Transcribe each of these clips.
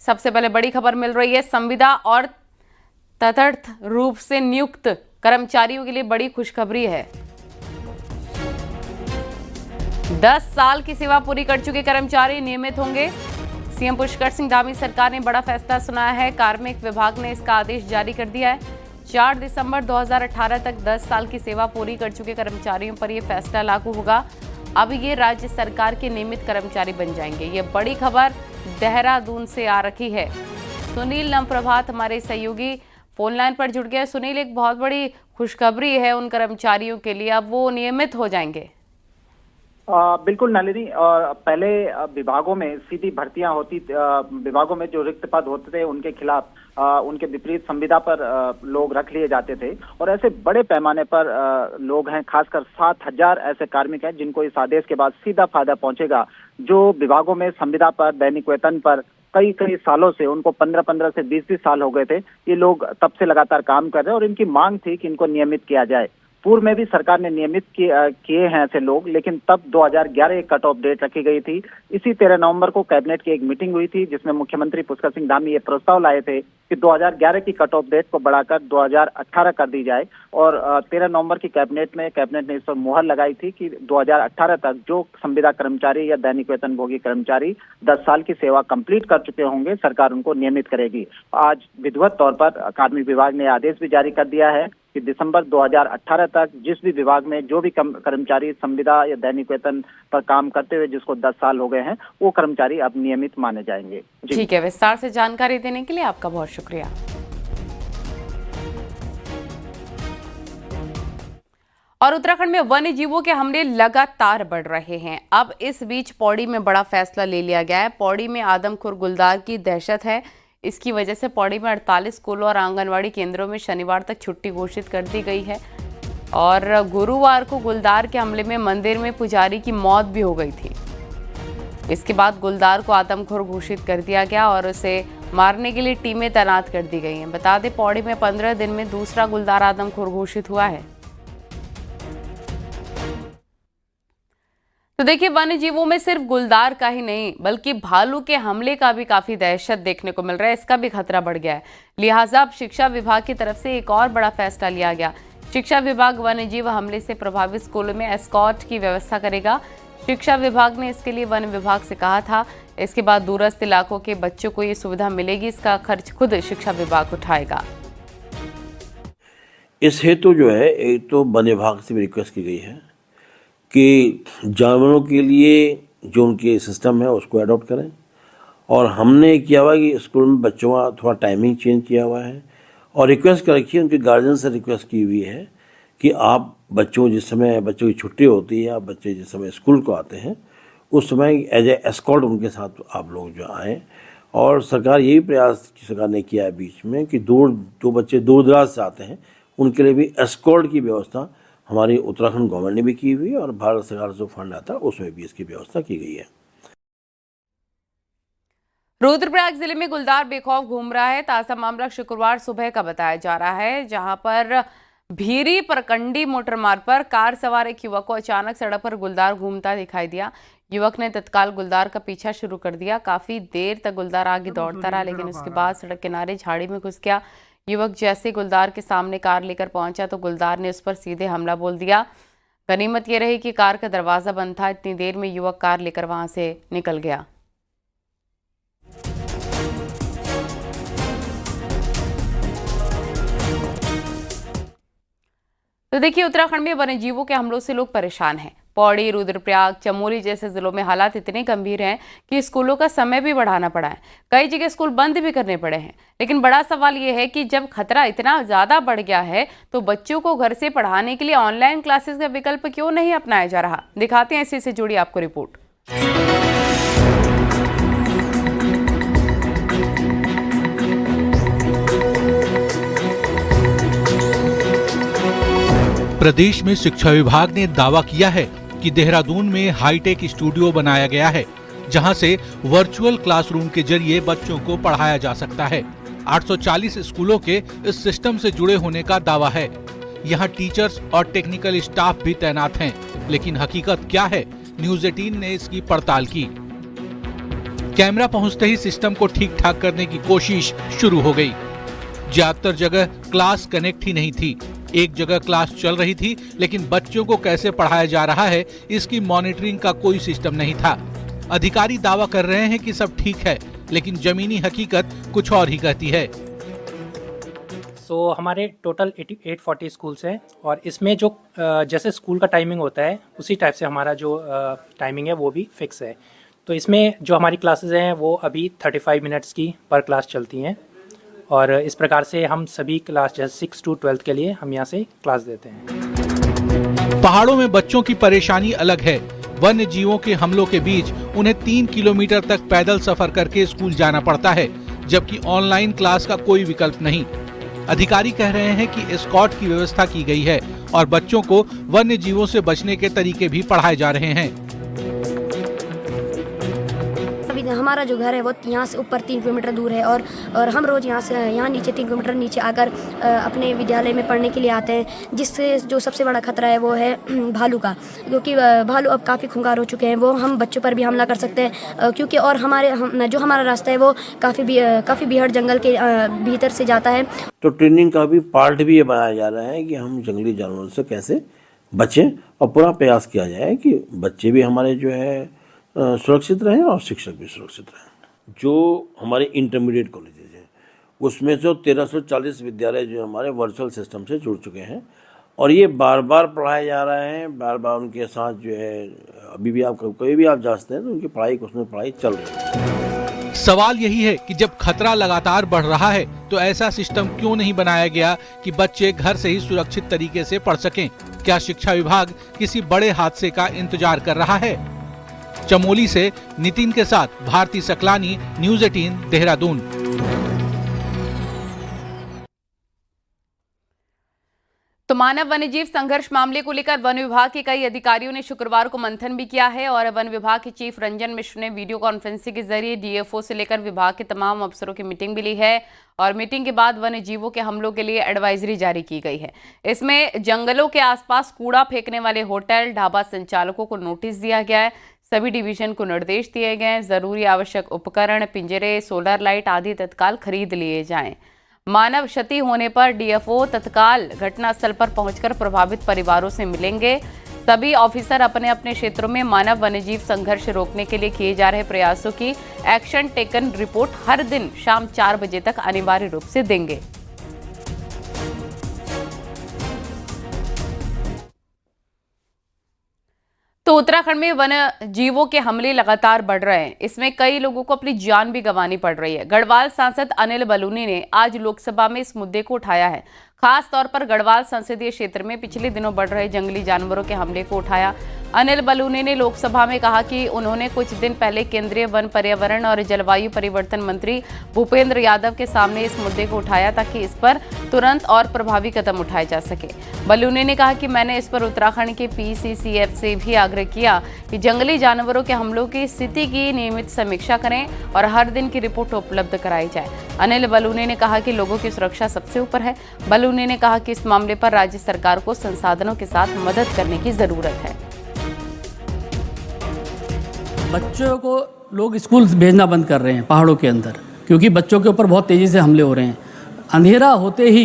सबसे पहले बड़ी खबर मिल रही है। संविदा और तटस्थ रूप से नियुक्त कर्मचारियों के लिए बड़ी खुशखबरी है। 10 साल की सेवा पूरी कर चुके कर्मचारी नियमित होंगे। सीएम पुष्कर सिंह धामी सरकार ने बड़ा फैसला सुनाया है। कार्मिक विभाग ने इसका आदेश जारी कर दिया है। 4 दिसंबर 2018 तक 10 साल की सेवा पूरी कर चुके कर्मचारियों पर यह फैसला लागू होगा। अब ये राज्य सरकार के नियमित कर्मचारी बन जाएंगे। ये बड़ी खबर देहरादून से आ रही है। सुनील नमप्रभात हमारे सहयोगी फोन लाइन पर जुड़ गए। सुनील, एक बहुत बड़ी खुशखबरी है उन कर्मचारियों के लिए, अब वो नियमित हो जाएंगे। बिल्कुल नलिनी, पहले विभागों में सीधी भर्तियां होती, विभागों में जो रिक्त पद होते थे उनके खिलाफ उनके विपरीत संविदा पर लोग रख लिए जाते थे। और ऐसे बड़े पैमाने पर लोग हैं, खासकर 7,000 ऐसे कार्मिक हैं जिनको इस आदेश के बाद सीधा फायदा पहुंचेगा। जो विभागों में संविदा पर, दैनिक वेतन पर कई सालों से, उनको 15 से 20 साल हो गए थे, ये लोग तब से लगातार काम कर रहे हैं और इनकी मांग थी कि इनको नियमित किया जाए। पूर्व में भी सरकार ने नियमित किए हैं ऐसे लोग, लेकिन तब 2011 एक कट ऑफ डेट रखी गई थी। इसी 13 नवंबर को कैबिनेट की एक मीटिंग हुई थी जिसमें मुख्यमंत्री पुष्कर सिंह धामी ये प्रस्ताव लाए थे कि 2011 की कट ऑफ डेट को बढ़ाकर 2018 कर दी जाए। और 13 नवंबर की कैबिनेट ने इस पर मुहर लगाई थी कि 2018 तक जो संविदा कर्मचारी या दैनिक वेतन भोगी कर्मचारी 10 साल की सेवा कंप्लीट कर चुके होंगे, सरकार उनको नियमित करेगी। आज विधिवत तौर पर कार्मिक विभाग ने आदेश भी जारी कर दिया है कि दिसंबर 2018 तक जिस भी विभाग में जो भी कर्मचारी संविदा या दैनिक वेतन पर काम करते हुए जिसको 10 साल हो गए हैं, वो कर्मचारी अब नियमित माने जाएंगे। ठीक है, विस्तार से जानकारी देने के लिए आपका बहुत शुक्रिया। और उत्तराखंड में वन्य जीवों के हमले लगातार बढ़ रहे हैं। अब इस बीच पौड़ी में बड़ा फैसला ले लिया गया है। पौड़ी में आदमखोर गुलदार की दहशत है। इसकी वजह से पौड़ी में 48 स्कूलों और आंगनवाड़ी केंद्रों में शनिवार तक छुट्टी घोषित कर दी गई है। और गुरुवार को गुलदार के हमले में मंदिर में पुजारी की मौत भी हो गई थी। इसके बाद गुलदार को आदमखोर घोषित कर दिया गया और उसे मारने के लिए टीमें तैनात कर दी गई हैं। बता दें, पौड़ी में 15 दिन में दूसरा गुलदार आदमखोर घोषित हुआ है। तो देखिए, वन्य जीवों में सिर्फ गुलदार का ही नहीं बल्कि भालू के हमले का भी काफी दहशत देखने को मिल रहा है। इसका भी खतरा बढ़ गया है। लिहाजा अब शिक्षा विभाग की तरफ से एक और बड़ा फैसला लिया गया। शिक्षा विभाग वन्य जीव हमले से प्रभावित स्कूलों में एस्कॉर्ट की व्यवस्था करेगा। शिक्षा विभाग ने इसके लिए वन विभाग से कहा था। इसके बाद दूरस्थ इलाकों के बच्चों को ये सुविधा मिलेगी। इसका खर्च खुद शिक्षा विभाग उठाएगा। इस हेतु जो है, एक तो वन विभाग से भी रिक्वेस्ट की गई है कि जानवरों के लिए जो उनके सिस्टम है उसको अडॉप्ट करें। और हमने किया हुआ कि स्कूल में बच्चों का थोड़ा टाइमिंग चेंज किया हुआ है और रिक्वेस्ट कर रखी है, उनके गार्जियन से रिक्वेस्ट की हुई है कि आप बच्चों की छुट्टी होती है या बच्चे जिस समय स्कूल को आते हैं उस समय एज ए एस्कॉर्ट उनके साथ आप लोग जो आएँ। और सरकार यही प्रयास सरकार ने किया है बीच में कि जो बच्चे दूर दराज से आते हैं उनके लिए भी एस्कॉर्ट की व्यवस्था हमारी उत्तराखंड गवर्नमेंट ने भी की हुई है और भारत सरकार से जो फंड आता है उसमें भी इसकी व्यवस्था की गई है। रुद्रप्रयाग जिले में गुलदार बेखौफ घूम रहा है। ताजा मामला शुक्रवार सुबह का बताया जा रहा है, जहां पर भीरी परकंडी मोटर मार्ग पर कार सवार एक युवक को अचानक सड़क पर गुलदार घूमता दिखाई दिया। युवक ने तत्काल गुलदार का पीछा शुरू कर दिया। काफी देर तक गुलदार आगे दौड़ता रहा, लेकिन उसके बाद सड़क किनारे झाड़ी में घुस गया। युवक जैसे गुलदार के सामने कार लेकर पहुंचा तो गुलदार ने उस पर सीधे हमला बोल दिया। गनीमत यह रही कि कार का दरवाजा बंद था। इतनी देर में युवक कार लेकर वहां से निकल गया। तो देखिए, उत्तराखंड में वन्य जीवों के हमलों से लोग परेशान हैं। पौड़ी, रुद्रप्रयाग, चमोली जैसे जिलों में हालात इतने गंभीर हैं कि स्कूलों का समय भी बढ़ाना पड़ा है। कई जगह स्कूल बंद भी करने पड़े हैं। लेकिन बड़ा सवाल ये है कि जब खतरा इतना ज़्यादा बढ़ गया है तो बच्चों को घर से पढ़ाने के लिए ऑनलाइन क्लासेस का विकल्प क्यों नहीं अपनाया जा रहा। दिखाते हैं इसी से जुड़ी आपको रिपोर्ट। प्रदेश में शिक्षा विभाग ने दावा किया है कि देहरादून में हाईटेक स्टूडियो बनाया गया है, जहां से वर्चुअल क्लासरूम के जरिए बच्चों को पढ़ाया जा सकता है। 840 स्कूलों के इस सिस्टम से जुड़े होने का दावा है। यहां टीचर्स और टेक्निकल स्टाफ भी तैनात हैं, लेकिन हकीकत क्या है? न्यूज़ 18 ने इसकी पड़ताल की। कैमरा पहुंचते ही सिस्टम को ठीक ठाक करने की कोशिश शुरू हो गई। ज्यादातर जगह क्लास कनेक्ट ही नहीं थी। एक जगह क्लास चल रही थी, लेकिन बच्चों को कैसे पढ़ाया जा रहा है इसकी मॉनिटरिंग का कोई सिस्टम नहीं था। अधिकारी दावा कर रहे हैं कि सब ठीक है, लेकिन जमीनी हकीकत कुछ और ही कहती है। हमारे टोटल 840 स्कूल्स हैं और इसमें जो जैसे स्कूल का टाइमिंग होता है उसी टाइप से हमारा जो टाइमिंग है वो भी फिक्स है। तो इसमें जो हमारी क्लासेस हैं वो अभी 35 मिनट्स की पर क्लास चलती हैं और इस प्रकार से हम सभी क्लास जैसे 6 to 12 के लिए हम यहाँ से क्लास देते हैं। पहाड़ों में बच्चों की परेशानी अलग है। वन्य जीवों के हमलों के बीच उन्हें 3 किलोमीटर तक पैदल सफर करके स्कूल जाना पड़ता है, जबकि ऑनलाइन क्लास का कोई विकल्प नहीं। अधिकारी कह रहे हैं कि एस्कॉर्ट की व्यवस्था की गई है और बच्चों को वन्य जीवों से बचने के तरीके भी पढ़ाए जा रहे हैं। हमारा जो घर है वो यहाँ से ऊपर 3 किलोमीटर दूर है और हम रोज़ यहाँ नीचे 3 किलोमीटर नीचे आकर अपने विद्यालय में पढ़ने के लिए आते हैं, जिससे जो सबसे बड़ा खतरा है वो है भालू का, क्योंकि भालू अब काफ़ी खुंखार हो चुके हैं। वो हम बच्चों पर भी हमला कर सकते हैं, क्योंकि और जो हमारा रास्ता है वो काफ़ी बीहड़ जंगल के भीतर से जाता है। तो ट्रेनिंग का भी पार्ट भी ये बनाया जा रहा है कि हम जंगली जानवरों से कैसे बचें और पूरा प्रयास किया जाए कि बच्चे भी हमारे जो है सुरक्षित रहें और शिक्षक भी सुरक्षित रहें। जो हमारे इंटरमीडिएट कॉलेजेस हैं उसमें से 1340 विद्यालय जो हमारे वर्चुअल सिस्टम से जुड़ चुके हैं और ये बार बार पढ़ाए जा रहे हैं, बार बार उनके साथ जो है अभी भी आप कोई भी आप जांचते हैं तो उनकी पढ़ाई उसमें पढ़ाई चल रही है। सवाल यही है कि जब खतरा लगातार बढ़ रहा है तो ऐसा सिस्टम क्यों नहीं बनाया गया कि बच्चे घर से ही सुरक्षित तरीके से पढ़ सकें? क्या शिक्षा विभाग किसी बड़े हादसे का इंतजार कर रहा है? चमोली से नितिन के साथ भारती सकलानी, न्यूज़ 18 देहरादून। तो मानव वन्यजीव संघर्ष मामले को लेकर वन विभाग के कई अधिकारियों ने शुक्रवार को मंथन भी किया है और वन विभाग के चीफ रंजन मिश्र ने वीडियो कॉन्फ्रेंसिंग के जरिए डीएफओ से लेकर विभाग के तमाम अफसरों की मीटिंग भी ली है और मीटिंग के बाद वन्य जीवों के हमलों के लिए एडवाइजरी जारी की गई है। इसमें जंगलों के आसपास कूड़ा फेंकने वाले होटल, ढाबा संचालकों को नोटिस दिया गया है। सभी डिवीजन को निर्देश दिए गए हैं, जरूरी आवश्यक उपकरण, पिंजरे, सोलर लाइट आदि तत्काल खरीद लिए जाएं। मानव क्षति होने पर डीएफओ तत्काल घटनास्थल पर पहुंचकर प्रभावित परिवारों से मिलेंगे। सभी ऑफिसर अपने अपने क्षेत्रों में मानव वन्यजीव संघर्ष रोकने के लिए किए जा रहे प्रयासों की एक्शन टेकन रिपोर्ट हर दिन शाम 4 बजे तक अनिवार्य रूप से देंगे। तो उत्तराखंड में वन्य जीवों के हमले लगातार बढ़ रहे हैं। इसमें कई लोगों को अपनी जान भी गंवानी पड़ रही है। गढ़वाल सांसद अनिल बलूनी ने आज लोकसभा में इस मुद्दे को उठाया है। खास तौर पर गढ़वाल संसदीय क्षेत्र में पिछले दिनों बढ़ रहे जंगली जानवरों के हमले को उठाया। अनिल बलूनी ने लोकसभा में कहा कि उन्होंने कुछ दिन पहले केंद्रीय वन, पर्यावरण और जलवायु परिवर्तन मंत्री भूपेंद्र यादव के सामने इस मुद्दे को उठाया ताकि इस पर तुरंत और प्रभावी कदम उठाए जा सके। बलूनी ने कहा कि मैंने इस पर उत्तराखंड के पीसीसीएफ से भी आग्रह किया कि जंगली जानवरों के हमलों की स्थिति की नियमित समीक्षा करें और हर दिन की रिपोर्ट उपलब्ध कराई जाए। अनिल बलूनी ने कहा कि लोगों की सुरक्षा सबसे ऊपर है। बलूनी ने कहा कि इस मामले पर राज्य सरकार को संसाधनों के साथ मदद करने की जरूरत है। बच्चों को लोग स्कूल भेजना बंद कर रहे हैं पहाड़ों के अंदर, क्योंकि बच्चों के ऊपर बहुत तेज़ी से हमले हो रहे हैं। अंधेरा होते ही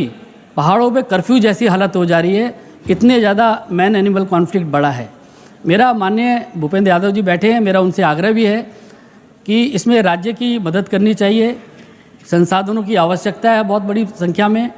पहाड़ों पे कर्फ्यू जैसी हालत हो जा रही है। इतने ज़्यादा मैन एनिमल कॉन्फ्लिक्ट बढ़ा है। मेरा माननीय भूपेंद्र यादव जी बैठे हैं, मेरा उनसे आग्रह भी है कि इसमें राज्य की मदद करनी चाहिए। संसाधनों की आवश्यकता है बहुत बड़ी संख्या में।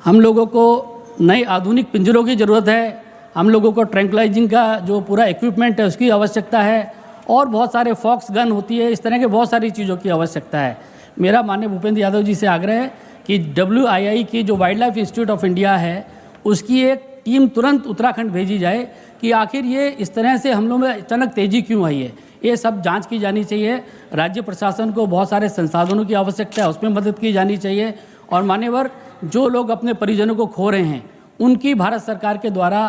हम लोगों को नए आधुनिक पिंजरों की ज़रूरत है। हम लोगों को ट्रैंकुलाइजिंग का जो पूरा इक्विपमेंट है उसकी आवश्यकता है और बहुत सारे फॉक्स गन होती है, इस तरह के बहुत सारी चीज़ों की आवश्यकता है। मेरा माननीय भूपेंद्र यादव जी से आग्रह है कि WII की जो wild life institute of India है उसकी एक टीम तुरंत उत्तराखंड भेजी जाए कि आखिर ये इस तरह से हमलों में अचानक तेज़ी क्यों आई है। ये सब जांच की जानी चाहिए। राज्य प्रशासन को बहुत सारे संसाधनों की आवश्यकता है, उसमें मदद की जानी चाहिए। और मान्यवर जो लोग अपने परिजनों को खो रहे हैं उनकी भारत सरकार के द्वारा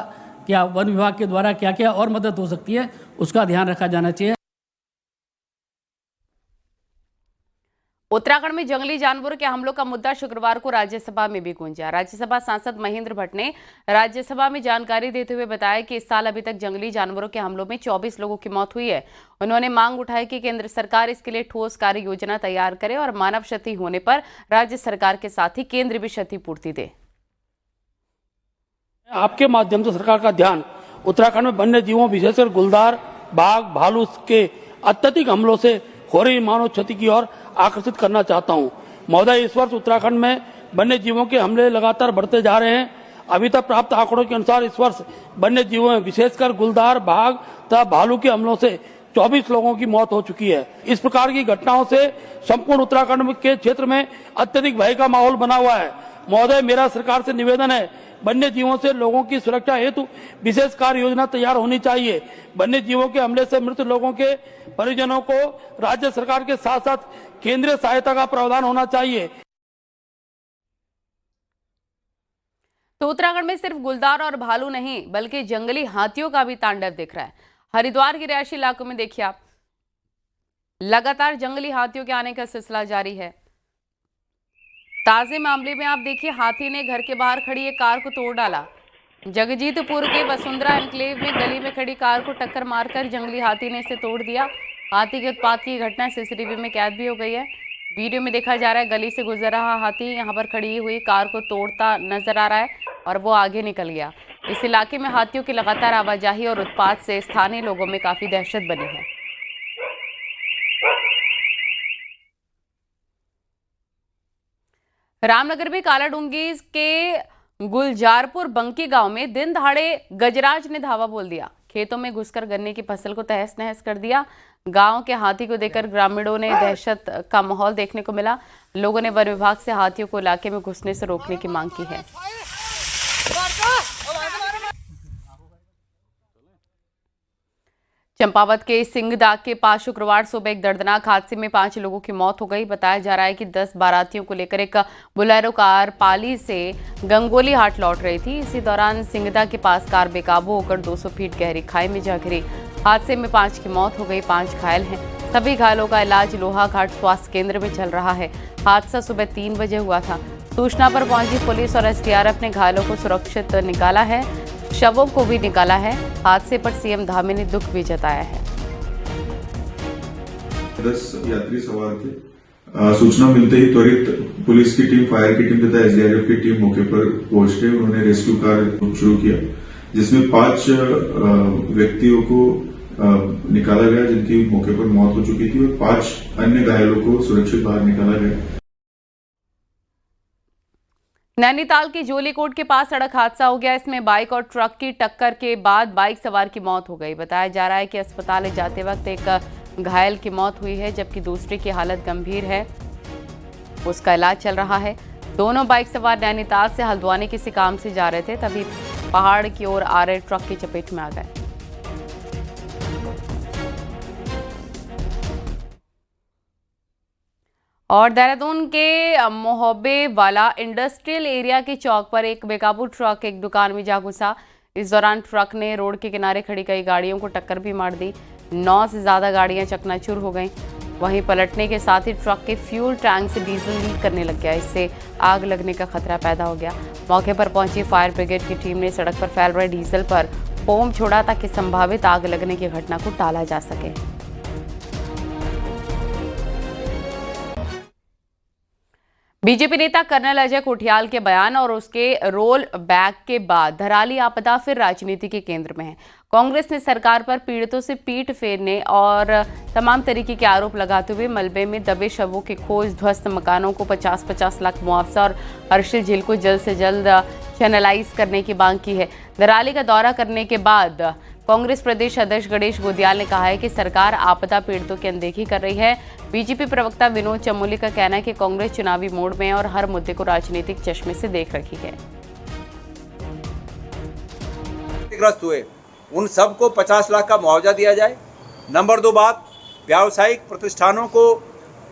क्या, वन विभाग के द्वारा क्या क्या और मदद हो सकती है उसका ध्यान रखा जाना चाहिए। उत्तराखंड में जंगली जानवरों के हमलों का मुद्दा शुक्रवार को राज्यसभा में भी गूंजा। राज्यसभा सांसद महेंद्र भट्ट ने राज्यसभा में जानकारी देते हुए बताया कि इस साल अभी तक जंगली जानवरों के हमलों में 24 लोगों की मौत हुई है। उन्होंने मांग उठाई कि केंद्र सरकार इसके लिए ठोस कार्य योजना तैयार करे और मानव क्षति होने पर राज्य सरकार के साथ ही केंद्र भी क्षतिपूर्ति दे। आपके माध्यम से सरकार का ध्यान उत्तराखंड में वन्य जीवों विशेषकर गुलदार, बाघ, भालू के अत्यधिक हमलों से हो रही मानव क्षति की ओर आकर्षित करना चाहता हूं। महोदय, इस वर्ष उत्तराखंड में वन्य जीवों के हमले लगातार बढ़ते जा रहे हैं। अभी तक प्राप्त आंकड़ों के अनुसार इस वर्ष वन्य जीवों में विशेषकर गुलदार, बाघ तथा भालू के हमलों से 24 लोगों की मौत हो चुकी है। इस प्रकार की घटनाओं से संपूर्ण उत्तराखंड के क्षेत्र में अत्यधिक भय का माहौल बना हुआ है। महोदय, मेरा सरकार से निवेदन है, वन्य जीवों से लोगों की सुरक्षा हेतु विशेष कार्य योजना तैयार होनी चाहिए। वन्य जीवों के हमले से मृत लोगों के परिजनों को राज्य सरकार के साथ साथ केंद्रीय सहायता का प्रावधान होना चाहिए। तो उत्तराखंड में सिर्फ गुलदार और भालू नहीं बल्कि जंगली हाथियों का भी तांडव दिख रहा है। हरिद्वार के रिहायशी इलाकों में देखिए आप, लगातार जंगली हाथियों के आने का सिलसिला जारी है। ताजे मामले में आप देखिए, हाथी ने घर के बाहर खड़ी एक कार को तोड़ डाला। जगजीतपुर के वसुंधरा एनक्लेव में गली में खड़ी कार को टक्कर मारकर जंगली हाथी ने इसे तोड़ दिया। हाथी के उत्पात की घटना सीसीटीवी में कैद भी हो गई है। वीडियो में देखा जा रहा है गली से गुजर रहा हाथी यहां पर खड़ी हुई कार को तोड़ता नजर आ रहा है और वो आगे निकल गया। इस इलाके में हाथियों की लगातार आवाजाही और उत्पात से स्थानीय लोगों में काफी दहशत बनी है। रामनगर में कालाडूंगी के गुलजारपुर बंकी गांव में दिन दहाड़े गजराज ने धावा बोल दिया। खेतों में घुसकर गन्ने की फसल को तहस नहस कर दिया। गांव के हाथी को देखकर ग्रामीणों ने दहशत का माहौल देखने को मिला। लोगों ने वन विभाग से हाथियों को इलाके में घुसने से रोकने की मांग की है। चंपावत के सिंगदाग के पास शुक्रवार सुबह एक दर्दनाक हादसे में 5 लोगों की मौत हो गई। बताया जा रहा है कि 10 बारातियों को लेकर एक बोलेरो कार पाली से गंगोली हाट लौट रही थी। इसी दौरान सिंगदा के पास कार बेकाबू होकर 200 फीट गहरी खाई में जा गिरी। हादसे में 5 की मौत हो गई, 5 घायल हैं। सभी घायलों का इलाज लोहाघाट स्वास्थ्य केंद्र में चल रहा है। हादसा सुबह 3 बजे हुआ था। सूचना पर पहुंची पुलिस और एसडीआरएफ ने घायलों को सुरक्षित निकाला है, शवों को भी निकाला है। हादसे पर सीएम धामी ने दुख भी जताया है। 10 यात्री सवार थे। सूचना मिलते ही त्वरित पुलिस की टीम, फायर की टीम तथा एसडीआरएफ की टीम मौके पर पहुंचते उन्होंने रेस्क्यू कार्य शुरू किया, जिसमें 5 व्यक्तियों को निकाला गया जिनकी मौके पर मौत हो चुकी थी और 5 अन्य घायलों को सुरक्षित बाहर निकाला गया। नैनीताल के जोलीकोट के पास सड़क हादसा हो गया। इसमें बाइक और ट्रक की टक्कर के बाद बाइक सवार की मौत हो गई। बताया जा रहा है कि अस्पताल ले जाते वक्त एक घायल की मौत हुई है जबकि दूसरे की हालत गंभीर है, उसका इलाज चल रहा है। दोनों बाइक सवार नैनीताल से हल्द्वानी किसी काम से जा रहे थे, तभी पहाड़ की ओर आ रहे ट्रक की चपेट में आ गए। और देहरादून के मोहब्बे वाला इंडस्ट्रियल एरिया के चौक पर एक बेकाबू ट्रक एक दुकान में जा घुसा। इस दौरान ट्रक ने रोड के किनारे खड़ी कई गाड़ियों को टक्कर भी मार दी। 9 से ज़्यादा गाड़ियां चकनाचूर हो गईं। वहीं पलटने के साथ ही ट्रक के फ्यूल टैंक से डीजल लीक करने लग गया। इससे आग लगने का खतरा पैदा हो गया। मौके पर पहुंची फायर ब्रिगेड की टीम ने सड़क पर फैल रहे डीजल पर फोम छोड़ा ताकि संभावित आग लगने की घटना को टाला जा सके। बीजेपी नेता कर्नल अजय कोठियाल के बयान और उसके रोल बैक के बाद धराली आपदा फिर राजनीति के केंद्र में है। कांग्रेस ने सरकार पर पीड़ितों से पीठ फेरने और तमाम तरीके के आरोप लगाते हुए मलबे में दबे शवों की खोज, ध्वस्त मकानों को 50-50 लाख मुआवजा और हर्षिल झील को जल्द से जल्द चैनलाइज करने की मांग की है। धराली का दौरा करने के बाद कांग्रेस प्रदेश अध्यक्ष गणेश गोदियाल ने कहा है कि सरकार आपदा पीड़ितों की अनदेखी कर रही है। बीजेपी प्रवक्ता विनोद चमोली का कहना है कि कांग्रेस चुनावी मोड में और हर मुद्दे को राजनीतिक चश्मे से देख रही है। ग्रस्त हुए उन सबको 50 लाख का मुआवजा दिया जाए। नंबर 2 बात, व्यावसायिक प्रतिष्ठानों को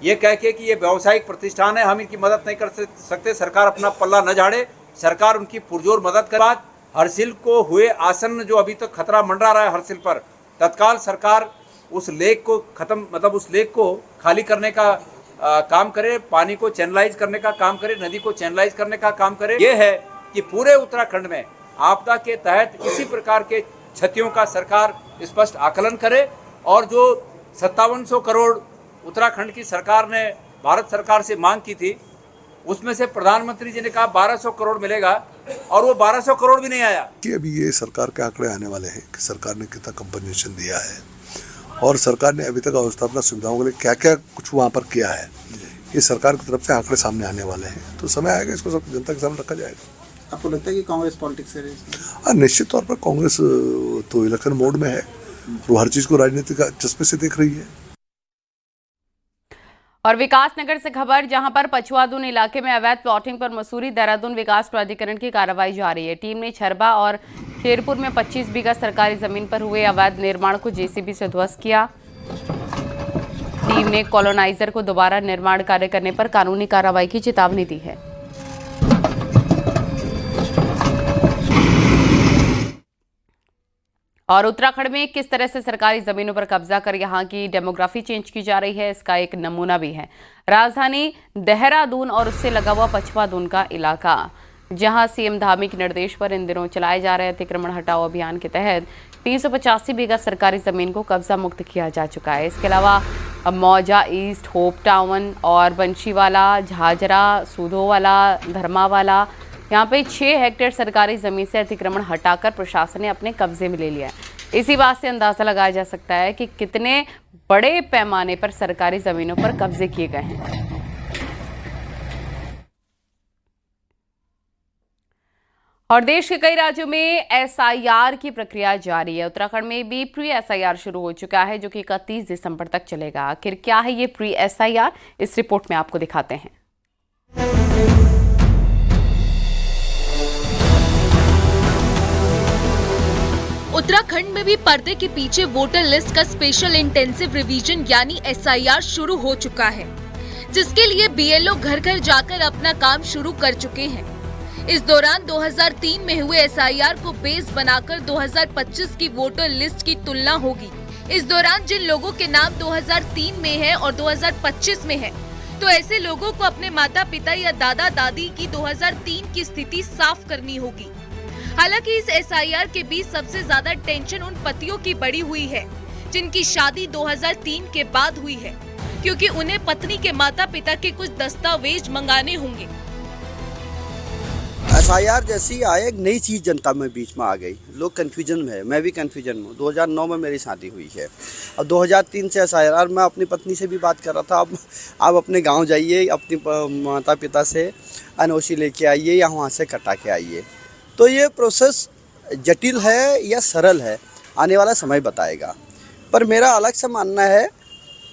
ये कह के कि ये व्यावसायिक प्रतिष्ठान है, हम इनकी मदद नहीं कर सकते, सरकार अपना पल्ला न झाड़े, सरकार उनकी पुरजोर मदद करे। हर्षिल को हुए आसन्न जो अभी तक खतरा मंडरा रहा है हर्षिल पर, तत्काल सरकार उस लेक को खत्म उस लेक को खाली करने का काम करे, पानी को चैनलाइज करने का काम करे, नदी को चैनलाइज करने का काम करे। ये है कि पूरे उत्तराखंड में आपदा के तहत किसी प्रकार के क्षतियों का सरकार स्पष्ट आकलन करे और जो 5700 करोड़ उत्तराखंड की सरकार ने भारत सरकार से मांग की थी, उसमें से प्रधानमंत्री जी ने कहा 1200 करोड़ मिलेगा और वो 1200 करोड़ भी नहीं आया। कि अभी ये सरकार के आंकड़े आने वाले हैं कि सरकार ने कितना कंपनसेशन दिया है और सरकार ने अभी तक अवस्थापना सुविधाओं के लिए क्या क्या कुछ वहाँ पर किया है, ये सरकार की तरफ से आंकड़े सामने आने वाले हैं। तो समय आएगा, इसको सब जनता के सामने रखा जाएगा। आपको लगता है कि कांग्रेस पॉलिटिक्स है? हाँ, निश्चित तौर पर कांग्रेस तो इलेक्शन मोड में है, वो हर चीज़ को राजनीतिक चस्पे से देख रही है। और विकासनगर से खबर, जहां पर पछुआदून इलाके में अवैध प्लॉटिंग पर मसूरी देहरादून विकास प्राधिकरण की कार्रवाई जारी है। टीम ने छरबा और शेरपुर में 25 बीघा सरकारी जमीन पर हुए अवैध निर्माण को जेसीबी से ध्वस्त किया। टीम ने कॉलोनाइजर को दोबारा निर्माण कार्य करने पर कानूनी कार्रवाई की चेतावनी दी है। और उत्तराखंड में किस तरह से सरकारी जमीनों पर कब्जा कर यहां की डेमोग्राफी चेंज की जा रही है, इसका एक नमूना भी है राजधानी देहरादून और उससे लगा हुआ पछुआदून का इलाका, जहां सीएम धामी के निर्देश पर इन दिनों चलाए जा रहे अतिक्रमण हटाओ अभियान के तहत 385 बीघा सरकारी जमीन को कब्जा मुक्त किया जा चुका है। इसके अलावा मौजा ईस्ट, होप टाउन और बंशीवाला, झाझरा, सूधोवाला, धर्मावाला, यहाँ पे 6 हेक्टेयर सरकारी जमीन से अतिक्रमण हटाकर प्रशासन ने अपने कब्जे में ले लिया है। इसी बात से अंदाजा लगाया जा सकता है कि कितने बड़े पैमाने पर सरकारी जमीनों पर कब्जे किए गए हैं। और देश के कई राज्यों में एसआईआर की प्रक्रिया जारी है। उत्तराखंड में भी प्री एसआईआर शुरू हो चुका है, जो कि 31 दिसंबर तक चलेगा। आखिर क्या है ये प्री एसआईआर, इस रिपोर्ट में आपको दिखाते हैं। उत्तराखंड में भी पर्दे के पीछे वोटर लिस्ट का स्पेशल इंटेंसिव रिवीजन यानी एसआईआर शुरू हो चुका है, जिसके लिए बीएलओ घर घर जाकर अपना काम शुरू कर चुके हैं। इस दौरान 2003 में हुए एसआईआर को बेस बनाकर 2025 की वोटर लिस्ट की तुलना होगी। इस दौरान जिन लोगों के नाम 2003 में है और 2025 में है, तो ऐसे लोगों को अपने माता पिता या दादा दादी की 2003 की स्थिति साफ करनी होगी। हालांकि इस एसआईआर के बीच सबसे ज्यादा टेंशन उन पतियों की बढ़ी हुई है जिनकी शादी 2003 के बाद हुई है, क्योंकि उन्हें पत्नी के माता पिता के कुछ दस्तावेज मंगाने होंगे। एसआईआर जैसी आए एक नई चीज जनता में बीच में आ गई, लोग कंफ्यूजन में है, मैं भी कंफ्यूजन में हूँ। 2009 में मेरी शादी हुई है, अब 2003 से एसआईआर। मैं अपनी पत्नी से भी बात कर रहा था, अब आप अपने गांव जाइए, अपने माता पिता से एनओसी लेके आइए या वहाँ से कटा के आइए। तो ये प्रोसेस जटिल है या सरल है, आने वाला समय बताएगा। पर मेरा अलग से मानना है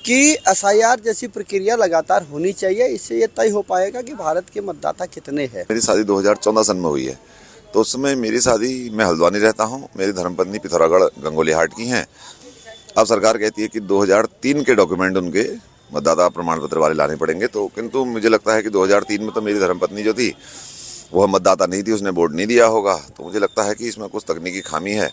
कि एसआईआर जैसी प्रक्रिया लगातार होनी चाहिए, इससे ये तय हो पाएगा कि भारत के मतदाता कितने हैं। मेरी शादी 2014 सन में हुई है, तो उस समय मेरी शादी, मैं हल्द्वानी रहता हूँ, मेरी धर्मपत्नी पिथौरागढ़ गंगोली हाट की हैं। अब सरकार कहती है कि 2003 के डॉक्यूमेंट उनके मतदाता प्रमाण पत्र वाले लाने पड़ेंगे, तो किंतु मुझे लगता है कि 2003 में तो मेरी धर्मपत्नी जो थी वह मतदाता नहीं थी, उसने वोट नहीं दिया होगा। तो मुझे लगता है कि इसमें कुछ तकनीकी खामी है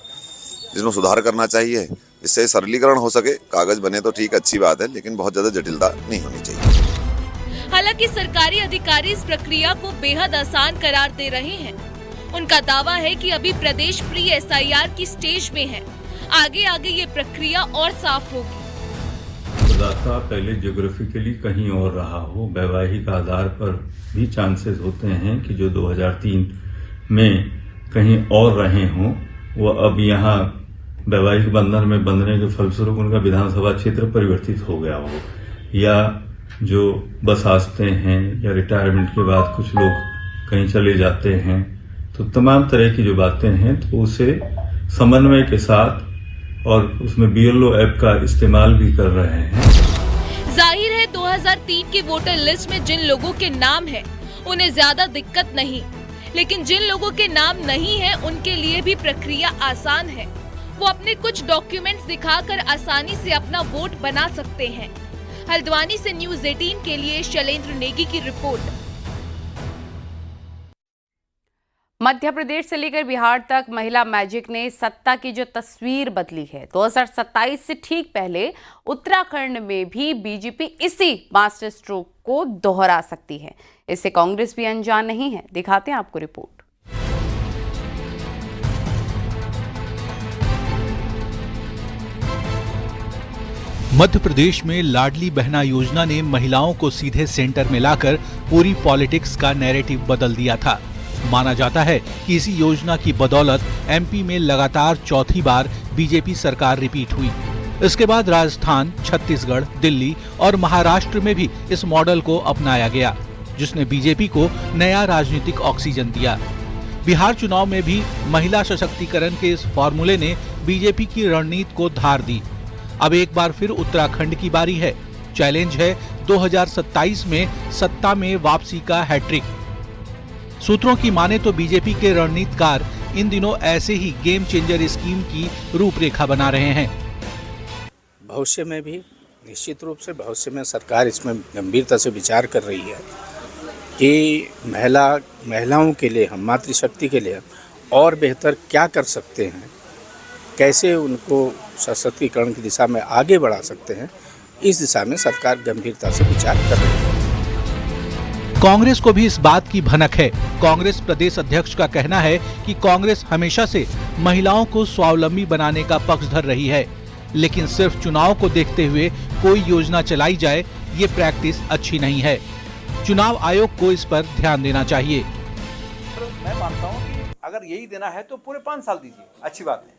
जिसमें सुधार करना चाहिए, इससे सरलीकरण हो सके। कागज बने तो ठीक, अच्छी बात है, लेकिन बहुत ज्यादा जटिलता नहीं होनी चाहिए। हालांकि सरकारी अधिकारी इस प्रक्रिया को बेहद आसान करार दे रहे हैं। उनका दावा है कि अभी प्रदेश प्री एसआईआर की स्टेज में है, आगे आगे ये प्रक्रिया और साफ होगी। मतदाता पहले ज्योग्राफिकली कहीं और रहा हो, वैवाहिक आधार पर भी चांसेस होते हैं कि जो 2003 में कहीं और रहे हों, वो अब यहाँ वैवाहिक बंधन में बंधने के फलस्वरूप उनका विधानसभा क्षेत्र परिवर्तित हो गया हो, या जो बस आस्ते हैं या रिटायरमेंट के बाद कुछ लोग कहीं चले जाते हैं, तो तमाम तरह की जो बातें हैं तो उसे समन्वय के साथ और उसमें बीएलओ ऐप का इस्तेमाल भी कर रहे हैं। जाहिर है 2003 की वोटर लिस्ट में जिन लोगों के नाम हैं, उन्हें ज्यादा दिक्कत नहीं, लेकिन जिन लोगों के नाम नहीं है उनके लिए भी प्रक्रिया आसान है। वो अपने कुछ डॉक्यूमेंट्स दिखाकर आसानी से अपना वोट बना सकते हैं। हल्द्वानी से न्यूज़ 18 के लिए शैलेंद्र नेगी की रिपोर्ट। मध्य प्रदेश से लेकर बिहार तक महिला मैजिक ने सत्ता की जो तस्वीर बदली है। 2027 से ठीक पहले उत्तराखंड में भी बीजेपी इसी मास्टर स्ट्रोक को दोहरा सकती है। इससे कांग्रेस भी अनजान नहीं है। दिखाते हैं आपको रिपोर्ट। मध्य प्रदेश में लाडली बहना योजना ने महिलाओं को सीधे सेंटर में लाकर पूरी पॉलिटिक्स का नैरेटिव बदल दिया था। माना जाता है कि इसी योजना की बदौलत एमपी में लगातार चौथी बार बीजेपी सरकार रिपीट हुई। इसके बाद राजस्थान, छत्तीसगढ़, दिल्ली और महाराष्ट्र में भी इस मॉडल को अपनाया गया, जिसने बीजेपी को नया राजनीतिक ऑक्सीजन दिया। बिहार चुनाव में भी महिला सशक्तिकरण के इस फॉर्मूले ने बीजेपी की रणनीति को धार दी। अब एक बार फिर उत्तराखंड की बारी है। चैलेंज है 2027 में सत्ता में वापसी का हैट्रिक। सूत्रों की माने तो बीजेपी के रणनीतिकार इन दिनों ऐसे ही गेम चेंजर स्कीम की रूपरेखा बना रहे हैं। भविष्य में भी निश्चित रूप से भविष्य में सरकार इसमें गंभीरता से विचार कर रही है कि महिलाओं के लिए, हम मातृशक्ति के लिए और बेहतर क्या कर सकते हैं, कैसे उनको सशक्तिकरण की दिशा में आगे बढ़ा सकते हैं। इस दिशा में सरकार गंभीरता से विचार कर रही है। कांग्रेस को भी इस बात की भनक है। कांग्रेस प्रदेश अध्यक्ष का कहना है कि कांग्रेस हमेशा से महिलाओं को स्वावलंबी बनाने का पक्षधर रही है, लेकिन सिर्फ चुनाव को देखते हुए कोई योजना चलाई जाए, ये प्रैक्टिस अच्छी नहीं है। चुनाव आयोग को इस पर ध्यान देना चाहिए। मैं मानता हूँ कि अगर यही देना है तो पूरे 5 साल दीजिए, अच्छी बात है,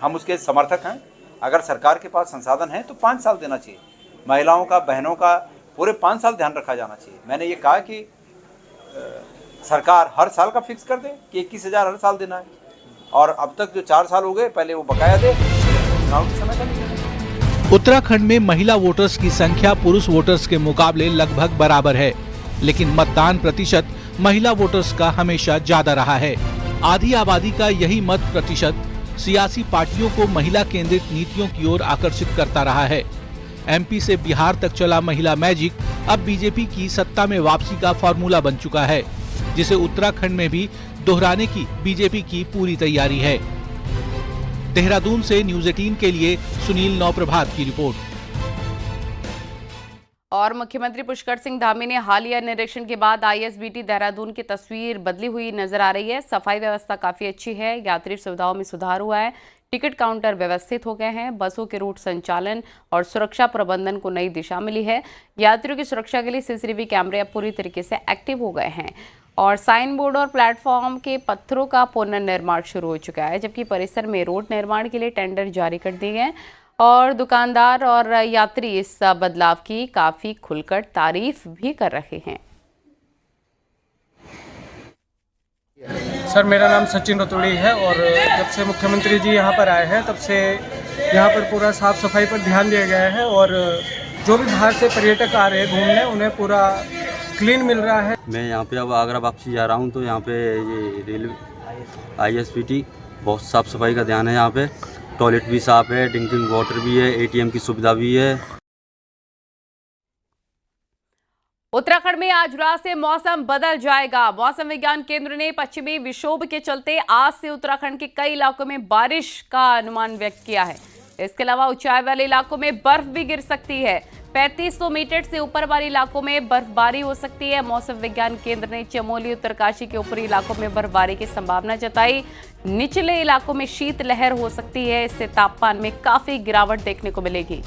हम उसके समर्थक हैं। अगर सरकार के पास संसाधन है तो 5 साल देना चाहिए। महिलाओं का, बहनों का पूरे 5 साल ध्यान रखा जाना चाहिए। मैंने ये कहा कि सरकार हर साल का फिक्स कर दे कि 21,000 हर साल देना है, और अब तक जो 4 साल हो गए पहले वो बकाया दे, चुनाव के समय का नहीं। उत्तराखंड में महिला वोटर्स की संख्या पुरुष वोटर्स के मुकाबले लगभग बराबर है, लेकिन मतदान प्रतिशत महिला वोटर्स का हमेशा ज्यादा रहा है। आधी आबादी का यही मत प्रतिशत सियासी पार्टियों को महिला केंद्रित नीतियों की ओर आकर्षित करता रहा है। एमपी से बिहार तक चला महिला मैजिक अब बीजेपी की सत्ता में वापसी का फॉर्मूला बन चुका है, जिसे उत्तराखंड में भी दोहराने की बीजेपी की पूरी तैयारी है। देहरादून से न्यूज़ 18 के लिए सुनील नौप्रभात की रिपोर्ट। और मुख्यमंत्री पुष्कर सिंह धामी ने हालिया निरीक्षण के बाद आईएसबीटी देहरादून की तस्वीर बदली हुई नजर आ रही है। सफाई व्यवस्था काफी अच्छी है, यात्री सुविधाओं में सुधार हुआ है, टिकट काउंटर व्यवस्थित हो गए हैं, बसों के रूट संचालन और सुरक्षा प्रबंधन को नई दिशा मिली है। यात्रियों की सुरक्षा के लिए सीसीटीवी कैमरे अब पूरी तरीके से एक्टिव हो गए हैं और साइन बोर्ड और प्लेटफॉर्म के पत्थरों का पुनर्निर्माण शुरू हो चुका है, जबकि परिसर में रोड निर्माण के लिए टेंडर जारी कर दिए गए और दुकानदार और यात्री इस बदलाव की काफी खुलकर तारीफ भी कर रहे हैं। सर, मेरा नाम सचिन रतोड़ी है और जब से मुख्यमंत्री जी यहाँ पर आए हैं तब से यहाँ पर पूरा साफ सफाई पर ध्यान दिया गया है और जो भी बाहर से पर्यटक आ रहे हैं घूमने, उन्हें पूरा क्लीन मिल रहा है। मैं यहाँ पे अब आगरा वापसी जा रहा हूँ तो यहाँ पे ये रेलवे आईएसबीटी बहुत साफ सफाई का ध्यान है। यहाँ पे टॉयलेट भी साफ है, ड्रिंकिंग वाटर भी है, एटीएम की सुविधा भी है। उत्तराखंड में आज रात से मौसम बदल जाएगा। मौसम विज्ञान केंद्र ने पश्चिमी विक्षोभ के चलते आज से उत्तराखंड के कई इलाकों में बारिश का अनुमान व्यक्त किया है। इसके अलावा ऊंचाई वाले इलाकों में बर्फ भी गिर सकती है। 3500 मीटर से ऊपर वाले इलाकों में बर्फबारी हो सकती है। मौसम विज्ञान केंद्र ने चमोली, उत्तरकाशी के ऊपरी इलाकों में बर्फबारी की संभावना जताई। निचले इलाकों में शीतलहर हो सकती है, इससे तापमान में काफी गिरावट देखने को मिलेगी।